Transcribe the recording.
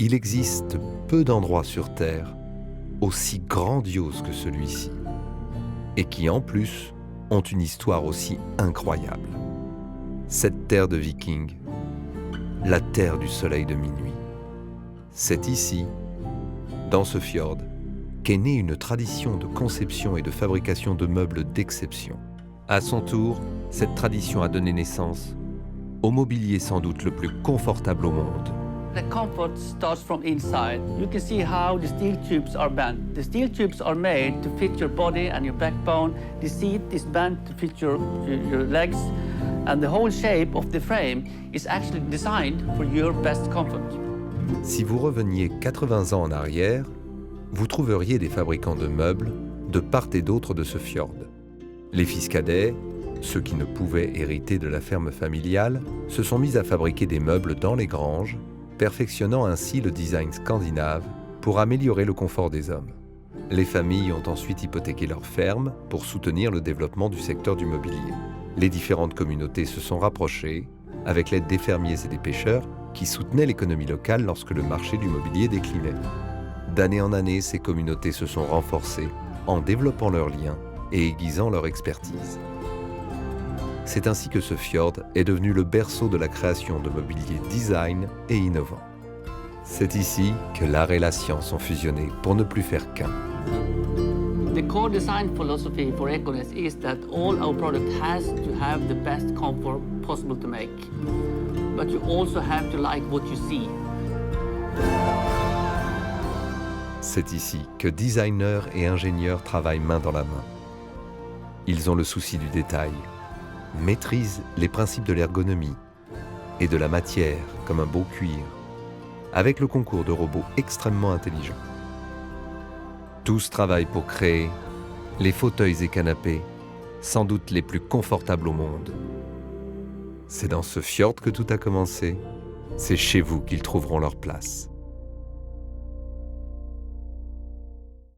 Il existe peu d'endroits sur Terre aussi grandioses que celui-ci, et qui en plus ont une histoire aussi incroyable. Cette terre de Vikings, la terre du soleil de minuit. C'est ici, dans ce fjord, qu'est née une tradition de conception et de fabrication de meubles d'exception. À son tour, cette tradition a donné naissance au mobilier sans doute le plus confortable au monde. The comfort starts from inside. You can see how the steel tubes are bent. The steel tubes are made to fit your body and your backbone. The seat is bent to fit your legs. And the whole shape of the frame is actually designed for your best comfort. Si vous reveniez 80 ans en arrière, vous trouveriez des fabricants de meubles de part et d'autre de ce fjord. Les fils cadets, ceux qui ne pouvaient hériter de la ferme familiale, se sont mis à fabriquer des meubles dans les granges, perfectionnant ainsi le design scandinave pour améliorer le confort des hommes. Les familles ont ensuite hypothéqué leurs fermes pour soutenir le développement du secteur du mobilier. Les différentes communautés se sont rapprochées avec l'aide des fermiers et des pêcheurs qui soutenaient l'économie locale lorsque le marché du mobilier déclinait. D'année en année, ces communautés se sont renforcées en développant leurs liens et aiguisant leur expertise. C'est ainsi que ce fjord est devenu le berceau de la création de mobilier design et innovant. C'est ici que l'art et la science ont fusionné pour ne plus faire qu'un. The core design philosophy for Econis is that all our product has to have the best comfort possible to make. But you also have to like what you see. C'est ici que designers et ingénieurs travaillent main dans la main. Ils ont le souci du détail, maîtrisent les principes de l'ergonomie et de la matière comme un beau cuir, avec le concours de robots extrêmement intelligents. Tous travaillent pour créer les fauteuils et canapés, sans doute les plus confortables au monde. C'est dans ce fjord que tout a commencé. C'est chez vous qu'ils trouveront leur place.